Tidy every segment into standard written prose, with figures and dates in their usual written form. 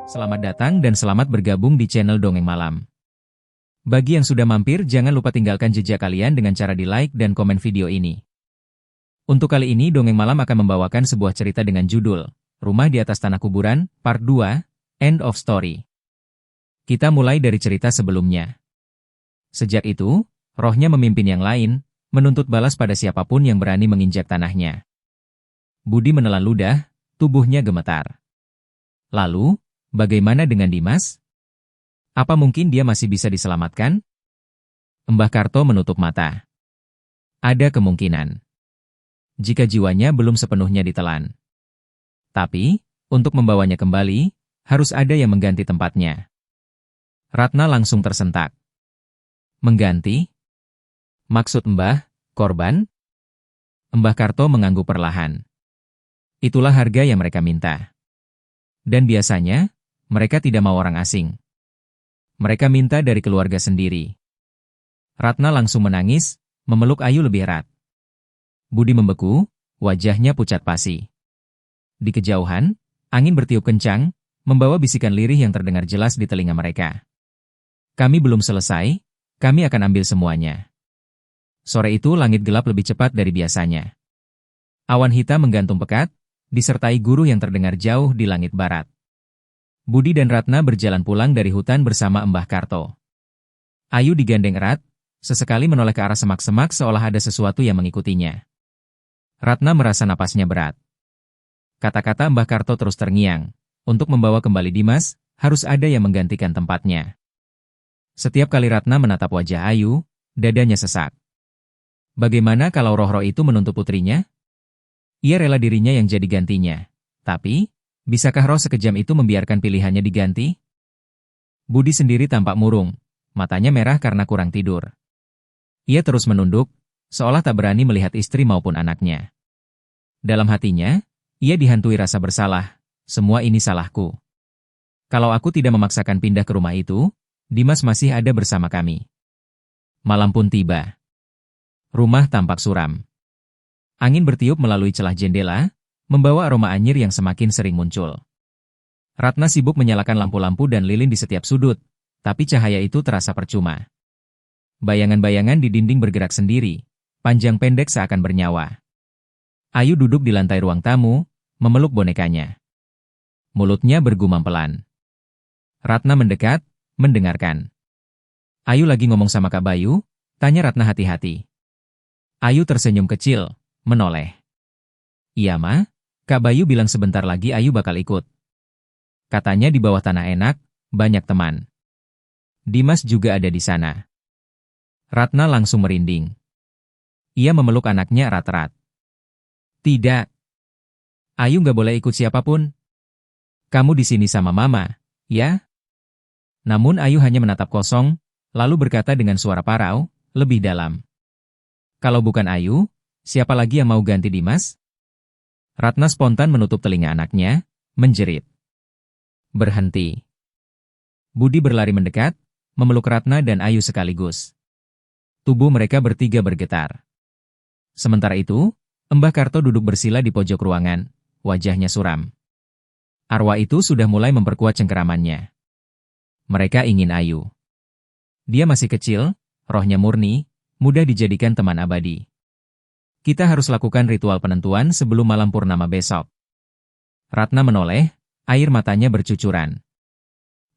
Selamat datang dan selamat bergabung di channel Dongeng Malam. Bagi yang sudah mampir, jangan lupa tinggalkan jejak kalian dengan cara di-like dan komen video ini. Untuk kali ini, Dongeng Malam akan membawakan sebuah cerita dengan judul Rumah di Atas Tanah Kuburan, Part 2, End of Story. Kita mulai dari cerita sebelumnya. Sejak itu, rohnya memimpin yang lain, menuntut balas pada siapapun yang berani menginjak tanahnya. Budi menelan ludah, tubuhnya gemetar. Lalu, bagaimana dengan Dimas? Apa mungkin dia masih bisa diselamatkan? Mbah Karto menutup mata. Ada kemungkinan. Jika jiwanya belum sepenuhnya ditelan. Tapi, untuk membawanya kembali, harus ada yang mengganti tempatnya. Ratna langsung tersentak. Mengganti? Maksud Mbah, korban? Mbah Karto mengangguk perlahan. Itulah harga yang mereka minta. Dan biasanya, mereka tidak mau orang asing. Mereka minta dari keluarga sendiri. Ratna langsung menangis, memeluk Ayu lebih erat. Budi membeku, wajahnya pucat pasi. Di kejauhan, angin bertiup kencang, membawa bisikan lirih yang terdengar jelas di telinga mereka. Kami belum selesai, kami akan ambil semuanya. Sore itu langit gelap lebih cepat dari biasanya. Awan hitam menggantung pekat, disertai guruh yang terdengar jauh di langit barat. Budi dan Ratna berjalan pulang dari hutan bersama Mbah Karto. Ayu digandeng erat, sesekali menoleh ke arah semak-semak seolah ada sesuatu yang mengikutinya. Ratna merasa napasnya berat. Kata-kata Mbah Karto terus terngiang. Untuk membawa kembali Dimas, harus ada yang menggantikan tempatnya. Setiap kali Ratna menatap wajah Ayu, dadanya sesak. Bagaimana kalau roh-roh itu menuntut putrinya? Ia rela dirinya yang jadi gantinya. Tapi, bisakah roh sekejam itu membiarkan pilihannya diganti? Budi sendiri tampak murung, matanya merah karena kurang tidur. Ia terus menunduk, seolah tak berani melihat istri maupun anaknya. Dalam hatinya, ia dihantui rasa bersalah, semua ini salahku. Kalau aku tidak memaksakan pindah ke rumah itu, Dimas masih ada bersama kami. Malam pun tiba. Rumah tampak suram. Angin bertiup melalui celah jendela, membawa aroma anyir yang semakin sering muncul. Ratna sibuk menyalakan lampu-lampu dan lilin di setiap sudut, tapi cahaya itu terasa percuma. Bayangan-bayangan di dinding bergerak sendiri, panjang pendek seakan bernyawa. Ayu duduk di lantai ruang tamu, memeluk bonekanya. Mulutnya bergumam pelan. Ratna mendekat, mendengarkan. Ayu lagi ngomong sama Kak Bayu, tanya Ratna hati-hati. Ayu tersenyum kecil, menoleh. Iya Ma, Kak Bayu bilang sebentar lagi Ayu bakal ikut. Katanya di bawah tanah enak, banyak teman. Dimas juga ada di sana. Ratna langsung merinding. Ia memeluk anaknya erat-erat. Tidak. Ayu nggak boleh ikut siapapun. Kamu di sini sama Mama, ya? Namun Ayu hanya menatap kosong, lalu berkata dengan suara parau, lebih dalam. Kalau bukan Ayu, siapa lagi yang mau ganti Dimas? Ratna spontan menutup telinga anaknya, menjerit. Berhenti. Budi berlari mendekat, memeluk Ratna dan Ayu sekaligus. Tubuh mereka bertiga bergetar. Sementara itu, Mbah Karto duduk bersila di pojok ruangan, wajahnya suram. Arwah itu sudah mulai memperkuat cengkeramannya. Mereka ingin Ayu. Dia masih kecil, rohnya murni, mudah dijadikan teman abadi. Kita harus lakukan ritual penentuan sebelum malam purnama besok. Ratna menoleh, air matanya bercucuran.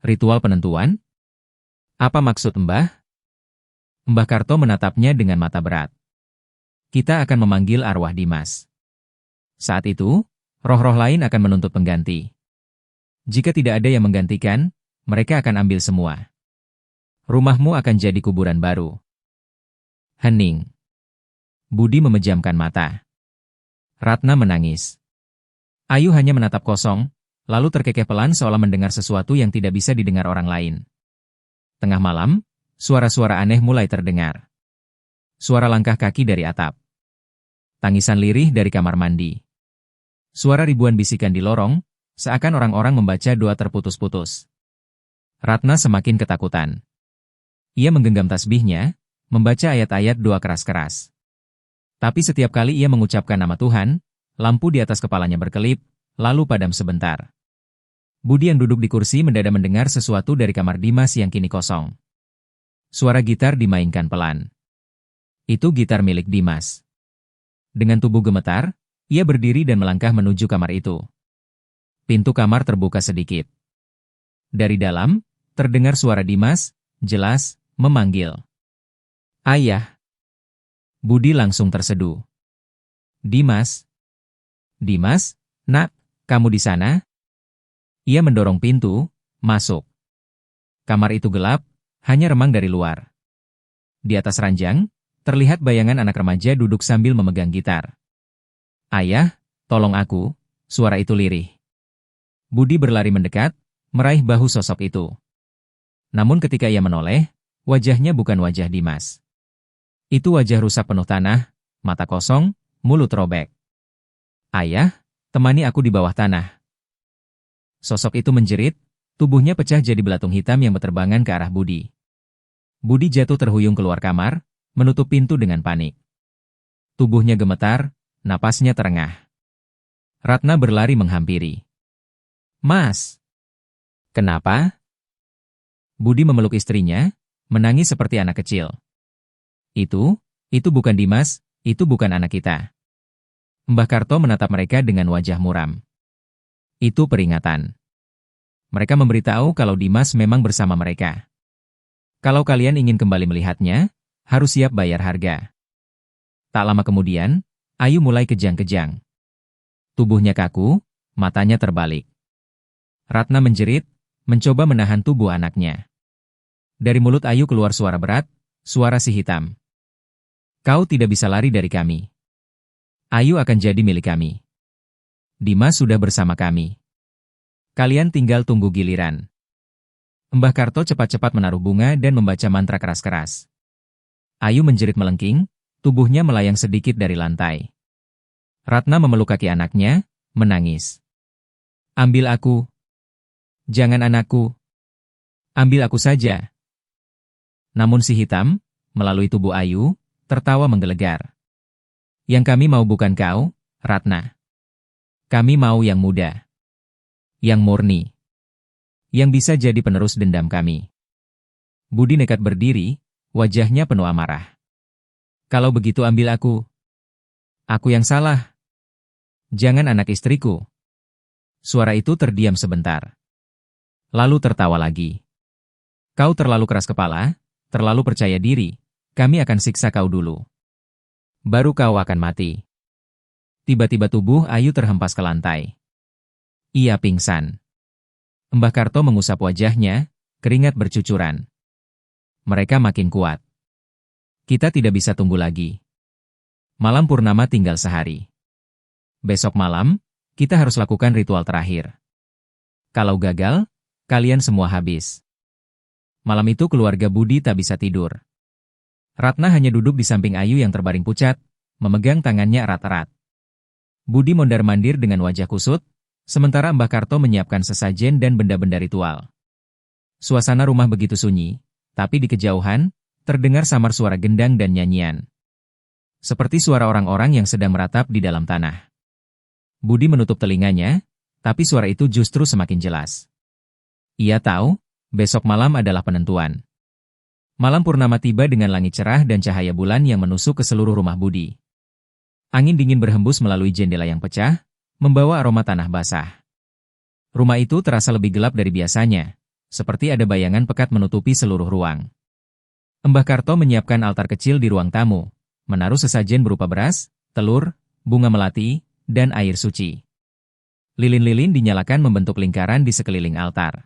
Ritual penentuan? Apa maksud Mbah? Mbah Karto menatapnya dengan mata berat. Kita akan memanggil arwah Dimas. Saat itu, roh-roh lain akan menuntut pengganti. Jika tidak ada yang menggantikan, mereka akan ambil semua. Rumahmu akan jadi kuburan baru. Hening. Budi memejamkan mata. Ratna menangis. Ayu hanya menatap kosong, lalu terkekeh pelan seolah mendengar sesuatu yang tidak bisa didengar orang lain. Tengah malam, suara-suara aneh mulai terdengar. Suara langkah kaki dari atap. Tangisan lirih dari kamar mandi. Suara ribuan bisikan di lorong, seakan orang-orang membaca doa terputus-putus. Ratna semakin ketakutan. Ia menggenggam tasbihnya, membaca ayat-ayat doa keras-keras. Tapi setiap kali ia mengucapkan nama Tuhan, lampu di atas kepalanya berkelip, lalu padam sebentar. Budi yang duduk di kursi mendadak mendengar sesuatu dari kamar Dimas yang kini kosong. Suara gitar dimainkan pelan. Itu gitar milik Dimas. Dengan tubuh gemetar, ia berdiri dan melangkah menuju kamar itu. Pintu kamar terbuka sedikit. Dari dalam, terdengar suara Dimas, jelas, memanggil. "Ayah." Budi langsung terseduh. "Dimas? Dimas, nak, kamu di sana?" Ia mendorong pintu, masuk. Kamar itu gelap, hanya remang dari luar. Di atas ranjang, terlihat bayangan anak remaja duduk sambil memegang gitar. "Ayah, tolong aku," suara itu lirih. Budi berlari mendekat, meraih bahu sosok itu. Namun ketika ia menoleh, wajahnya bukan wajah Dimas. Itu wajah rusak penuh tanah, mata kosong, mulut robek. "Ayah, temani aku di bawah tanah." Sosok itu menjerit, tubuhnya pecah jadi belatung hitam yang berterbangan ke arah Budi. Budi jatuh terhuyung keluar kamar, menutup pintu dengan panik. Tubuhnya gemetar, napasnya terengah. Ratna berlari menghampiri. "Mas, kenapa?" Budi memeluk istrinya, menangis seperti anak kecil. Itu bukan Dimas, itu bukan anak kita." Mbah Karto menatap mereka dengan wajah muram. "Itu peringatan. Mereka memberitahu kalau Dimas memang bersama mereka. Kalau kalian ingin kembali melihatnya, harus siap bayar harga." Tak lama kemudian, Ayu mulai kejang-kejang. Tubuhnya kaku, matanya terbalik. Ratna menjerit, mencoba menahan tubuh anaknya. Dari mulut Ayu keluar suara berat, suara si hitam. "Kau tidak bisa lari dari kami. Ayu akan jadi milik kami. Dimas sudah bersama kami. Kalian tinggal tunggu giliran." Mbah Karto cepat-cepat menaruh bunga dan membaca mantra keras-keras. Ayu menjerit melengking, tubuhnya melayang sedikit dari lantai. Ratna memeluk kaki anaknya, menangis. "Ambil aku. Jangan anakku. Ambil aku saja." Namun si hitam, melalui tubuh Ayu, tertawa menggelegar. "Yang kami mau bukan kau, Ratna. Kami mau yang muda. Yang murni. Yang bisa jadi penerus dendam kami." Budi nekat berdiri, wajahnya penuh amarah. "Kalau begitu ambil aku. Aku yang salah. Jangan anak istriku." Suara itu terdiam sebentar. Lalu tertawa lagi. "Kau terlalu keras kepala, terlalu percaya diri. Kami akan siksa kau dulu. Baru kau akan mati." Tiba-tiba tubuh Ayu terhempas ke lantai. Ia pingsan. Mbah Karto mengusap wajahnya, keringat bercucuran. Mereka makin kuat. "Kita tidak bisa tunggu lagi. Malam purnama tinggal sehari. Besok malam, kita harus lakukan ritual terakhir. Kalau gagal, kalian semua habis." Malam itu keluarga Budi tak bisa tidur. Ratna hanya duduk di samping Ayu yang terbaring pucat, memegang tangannya erat-erat. Budi mondar-mandir dengan wajah kusut, sementara Mbah Karto menyiapkan sesajen dan benda-benda ritual. Suasana rumah begitu sunyi, tapi di kejauhan, terdengar samar suara gendang dan nyanyian. Seperti suara orang-orang yang sedang meratap di dalam tanah. Budi menutup telinganya, tapi suara itu justru semakin jelas. Ia tahu, besok malam adalah penentuan. Malam purnama tiba dengan langit cerah dan cahaya bulan yang menusuk ke seluruh rumah Budi. Angin dingin berhembus melalui jendela yang pecah, membawa aroma tanah basah. Rumah itu terasa lebih gelap dari biasanya, seperti ada bayangan pekat menutupi seluruh ruang. Mbah Karto menyiapkan altar kecil di ruang tamu, menaruh sesajen berupa beras, telur, bunga melati, dan air suci. Lilin-lilin dinyalakan membentuk lingkaran di sekeliling altar.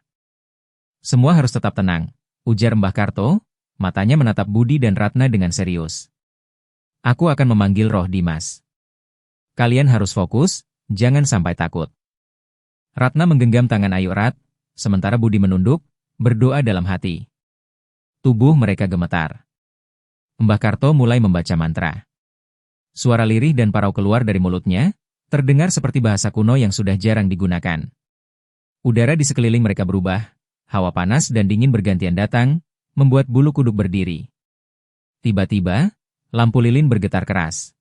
"Semua harus tetap tenang," ujar Mbah Karto, matanya menatap Budi dan Ratna dengan serius. "Aku akan memanggil roh Dimas. Kalian harus fokus, jangan sampai takut." Ratna menggenggam tangan Ayu erat, sementara Budi menunduk, berdoa dalam hati. Tubuh mereka gemetar. Mbah Karto mulai membaca mantra. Suara lirih dan parau keluar dari mulutnya, terdengar seperti bahasa kuno yang sudah jarang digunakan. Udara di sekeliling mereka berubah, hawa panas dan dingin bergantian datang, membuat bulu kuduk berdiri. Tiba-tiba, lampu lilin bergetar keras.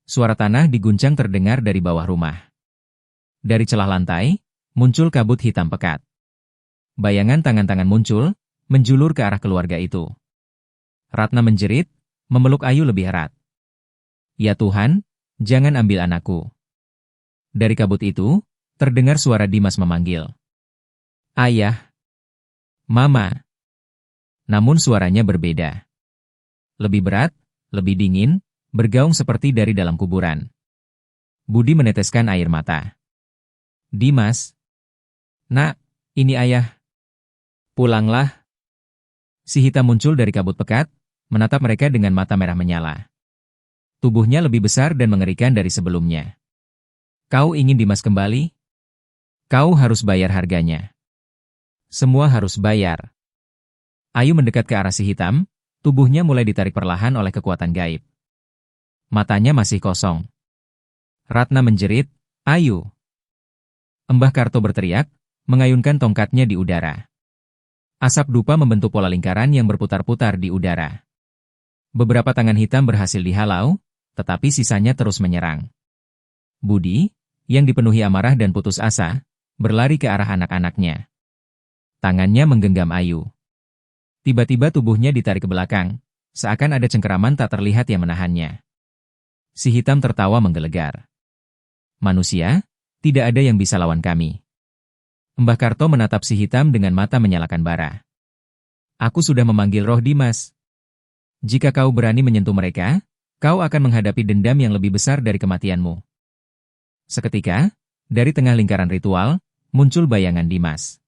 Suara tanah diguncang terdengar dari bawah rumah. Dari celah lantai, muncul kabut hitam pekat. Bayangan tangan-tangan muncul, menjulur ke arah keluarga itu. Ratna menjerit, memeluk Ayu lebih erat. "Ya Tuhan, jangan ambil anakku." Dari kabut itu, terdengar suara Dimas memanggil. "Ayah." "Mama." Namun suaranya berbeda. Lebih berat, lebih dingin, bergaung seperti dari dalam kuburan. Budi meneteskan air mata. "Dimas." "Nak, ini ayah." "Pulanglah." Si hitam muncul dari kabut pekat, menatap mereka dengan mata merah menyala. Tubuhnya lebih besar dan mengerikan dari sebelumnya. "Kau ingin Dimas kembali? Kau harus bayar harganya. Semua harus bayar." Ayu mendekat ke arah si hitam, tubuhnya mulai ditarik perlahan oleh kekuatan gaib. Matanya masih kosong. Ratna menjerit, "Ayu!" Mbah Karto berteriak, mengayunkan tongkatnya di udara. Asap dupa membentuk pola lingkaran yang berputar-putar di udara. Beberapa tangan hitam berhasil dihalau, tetapi sisanya terus menyerang. Budi, yang dipenuhi amarah dan putus asa, berlari ke arah anak-anaknya. Tangannya menggenggam Ayu. Tiba-tiba tubuhnya ditarik ke belakang, seakan ada cengkeraman tak terlihat yang menahannya. Si hitam tertawa menggelegar. "Manusia, tidak ada yang bisa lawan kami." Mbah Karto menatap si hitam dengan mata menyalakan bara. "Aku sudah memanggil roh Dimas. Jika kau berani menyentuh mereka, kau akan menghadapi dendam yang lebih besar dari kematianmu." Seketika, dari tengah lingkaran ritual, muncul bayangan Dimas.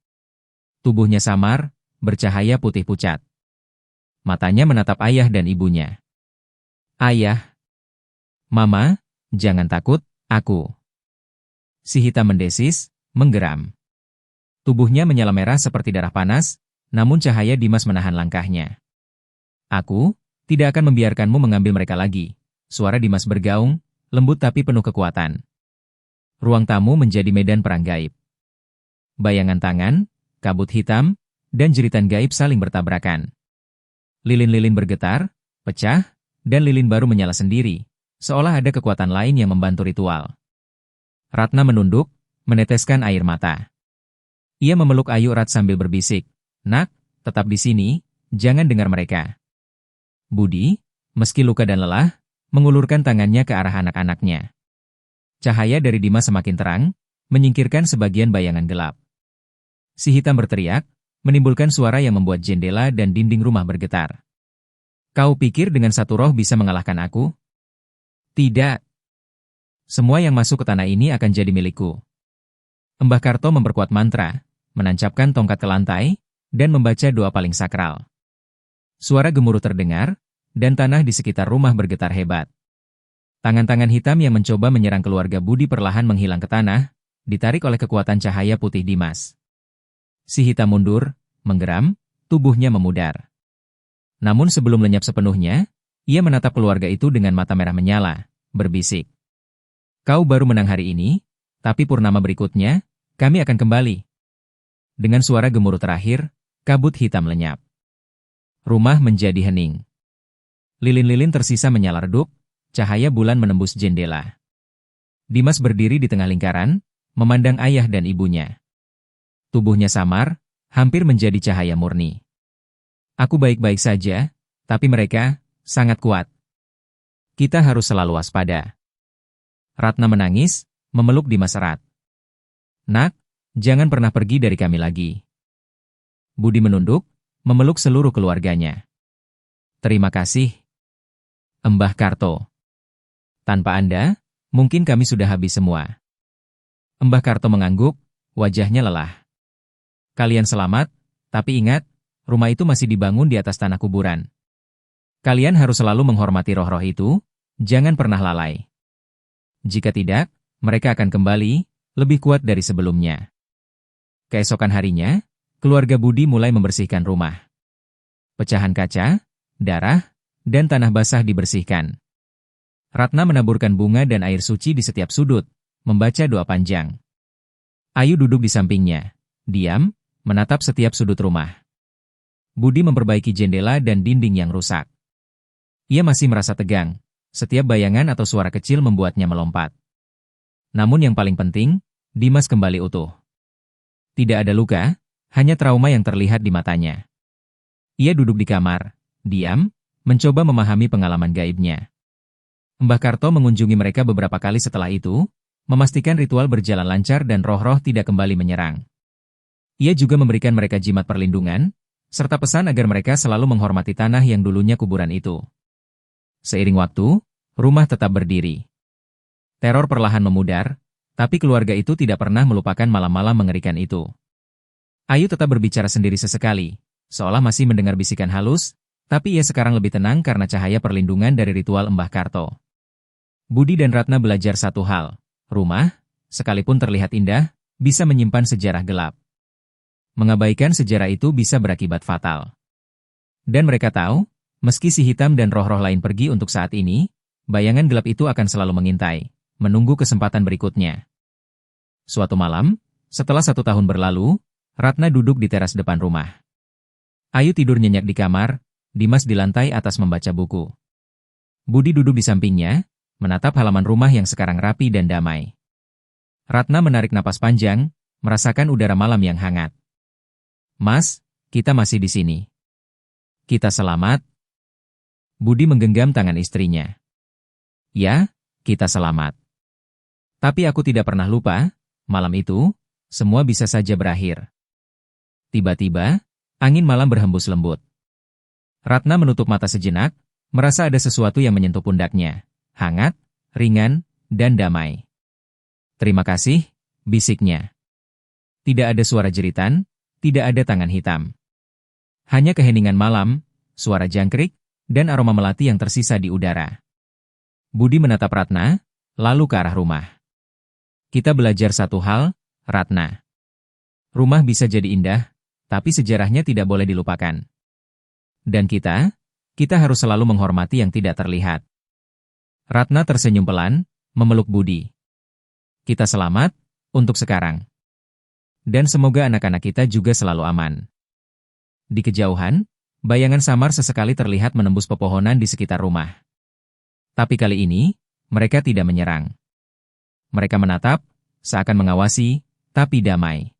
Tubuhnya samar, bercahaya putih pucat. Matanya menatap ayah dan ibunya. "Ayah." "Mama, jangan takut, aku." Si hitam mendesis, menggeram. Tubuhnya menyala merah seperti darah panas, namun cahaya Dimas menahan langkahnya. "Aku tidak akan membiarkanmu mengambil mereka lagi." Suara Dimas bergaung, lembut tapi penuh kekuatan. Ruang tamu menjadi medan perang gaib. Bayangan tangan, kabut hitam, dan jeritan gaib saling bertabrakan. Lilin-lilin bergetar, pecah, dan lilin baru menyala sendiri, seolah ada kekuatan lain yang membantu ritual. Ratna menunduk, meneteskan air mata. Ia memeluk Ayu erat sambil berbisik, "Nak, tetap di sini, jangan dengar mereka." Budi, meski luka dan lelah, mengulurkan tangannya ke arah anak-anaknya. Cahaya dari Dimas semakin terang, menyingkirkan sebagian bayangan gelap. Si hitam berteriak, menimbulkan suara yang membuat jendela dan dinding rumah bergetar. "Kau pikir dengan satu roh bisa mengalahkan aku? Tidak. Semua yang masuk ke tanah ini akan jadi milikku." Mbah Karto memperkuat mantra, menancapkan tongkat ke lantai, dan membaca doa paling sakral. Suara gemuruh terdengar, dan tanah di sekitar rumah bergetar hebat. Tangan-tangan hitam yang mencoba menyerang keluarga Budi perlahan menghilang ke tanah, ditarik oleh kekuatan cahaya putih Dimas. Si hitam mundur, menggeram, tubuhnya memudar. Namun sebelum lenyap sepenuhnya, ia menatap keluarga itu dengan mata merah menyala, berbisik. "Kau baru menang hari ini, tapi purnama berikutnya, kami akan kembali." Dengan suara gemuruh terakhir, kabut hitam lenyap. Rumah menjadi hening. Lilin-lilin tersisa menyala redup, cahaya bulan menembus jendela. Dimas berdiri di tengah lingkaran, memandang ayah dan ibunya. Tubuhnya samar, hampir menjadi cahaya murni. "Aku baik-baik saja, tapi mereka sangat kuat. Kita harus selalu waspada." Ratna menangis, memeluk Dimas erat. "Nak, jangan pernah pergi dari kami lagi." Budi menunduk, memeluk seluruh keluarganya. "Terima kasih, Mbah Karto. Tanpa Anda, mungkin kami sudah habis semua." Mbah Karto mengangguk, wajahnya lelah. "Kalian selamat, tapi ingat, rumah itu masih dibangun di atas tanah kuburan. Kalian harus selalu menghormati roh-roh itu, jangan pernah lalai. Jika tidak, mereka akan kembali, lebih kuat dari sebelumnya." Keesokan harinya, keluarga Budi mulai membersihkan rumah. Pecahan kaca, darah, dan tanah basah dibersihkan. Ratna menaburkan bunga dan air suci di setiap sudut, membaca doa panjang. Ayu duduk di sampingnya, diam, menatap setiap sudut rumah. Budi memperbaiki jendela dan dinding yang rusak. Ia masih merasa tegang, setiap bayangan atau suara kecil membuatnya melompat. Namun yang paling penting, Dimas kembali utuh. Tidak ada luka, hanya trauma yang terlihat di matanya. Ia duduk di kamar, diam, mencoba memahami pengalaman gaibnya. Mbah Karto mengunjungi mereka beberapa kali setelah itu, memastikan ritual berjalan lancar dan roh-roh tidak kembali menyerang. Ia juga memberikan mereka jimat perlindungan, serta pesan agar mereka selalu menghormati tanah yang dulunya kuburan itu. Seiring waktu, rumah tetap berdiri. Teror perlahan memudar, tapi keluarga itu tidak pernah melupakan malam-malam mengerikan itu. Ayu tetap berbicara sendiri sesekali, seolah masih mendengar bisikan halus, tapi ia sekarang lebih tenang karena cahaya perlindungan dari ritual Mbah Karto. Budi dan Ratna belajar satu hal, rumah, sekalipun terlihat indah, bisa menyimpan sejarah gelap. Mengabaikan sejarah itu bisa berakibat fatal. Dan mereka tahu, meski si hitam dan roh-roh lain pergi untuk saat ini, bayangan gelap itu akan selalu mengintai, menunggu kesempatan berikutnya. Suatu malam, setelah 1 tahun berlalu, Ratna duduk di teras depan rumah. Ayu tidur nyenyak di kamar, Dimas di lantai atas membaca buku. Budi duduk di sampingnya, menatap halaman rumah yang sekarang rapi dan damai. Ratna menarik napas panjang, merasakan udara malam yang hangat. "Mas, kita masih di sini. Kita selamat?" Budi menggenggam tangan istrinya. "Ya, kita selamat. Tapi aku tidak pernah lupa, malam itu, semua bisa saja berakhir." Tiba-tiba, angin malam berhembus lembut. Ratna menutup mata sejenak, merasa ada sesuatu yang menyentuh pundaknya. Hangat, ringan, dan damai. "Terima kasih," bisiknya. Tidak ada suara jeritan, tidak ada tangan hitam. Hanya keheningan malam, suara jangkrik, dan aroma melati yang tersisa di udara. Budi menatap Ratna, lalu ke arah rumah. "Kita belajar satu hal, Ratna. Rumah bisa jadi indah, tapi sejarahnya tidak boleh dilupakan. Dan kita harus selalu menghormati yang tidak terlihat." Ratna tersenyum pelan, memeluk Budi. "Kita selamat, untuk sekarang. Dan semoga anak-anak kita juga selalu aman." Di kejauhan, bayangan samar sesekali terlihat menembus pepohonan di sekitar rumah. Tapi kali ini, mereka tidak menyerang. Mereka menatap, seakan mengawasi, tapi damai.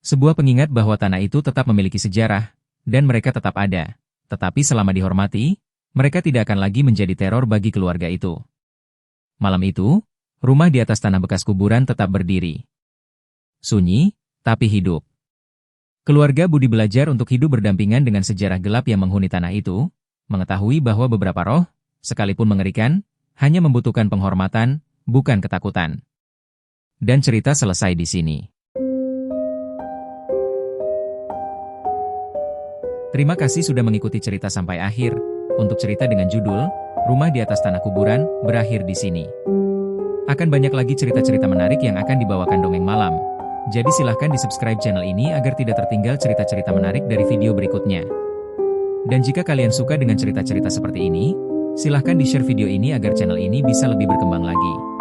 Sebuah pengingat bahwa tanah itu tetap memiliki sejarah, dan mereka tetap ada. Tetapi selama dihormati, mereka tidak akan lagi menjadi teror bagi keluarga itu. Malam itu, rumah di atas tanah bekas kuburan tetap berdiri. Sunyi, tapi hidup. Keluarga Budi belajar untuk hidup berdampingan dengan sejarah gelap yang menghuni tanah itu, mengetahui bahwa beberapa roh, sekalipun mengerikan, hanya membutuhkan penghormatan, bukan ketakutan. Dan cerita selesai di sini. Terima kasih sudah mengikuti cerita sampai akhir. Untuk cerita dengan judul Rumah di Atas Tanah Kuburan berakhir di sini. Akan banyak lagi cerita-cerita menarik yang akan dibawakan Dongeng Malam. Jadi silahkan di-subscribe channel ini agar tidak tertinggal cerita-cerita menarik dari video berikutnya. Dan jika kalian suka dengan cerita-cerita seperti ini, silahkan di-share video ini agar channel ini bisa lebih berkembang lagi.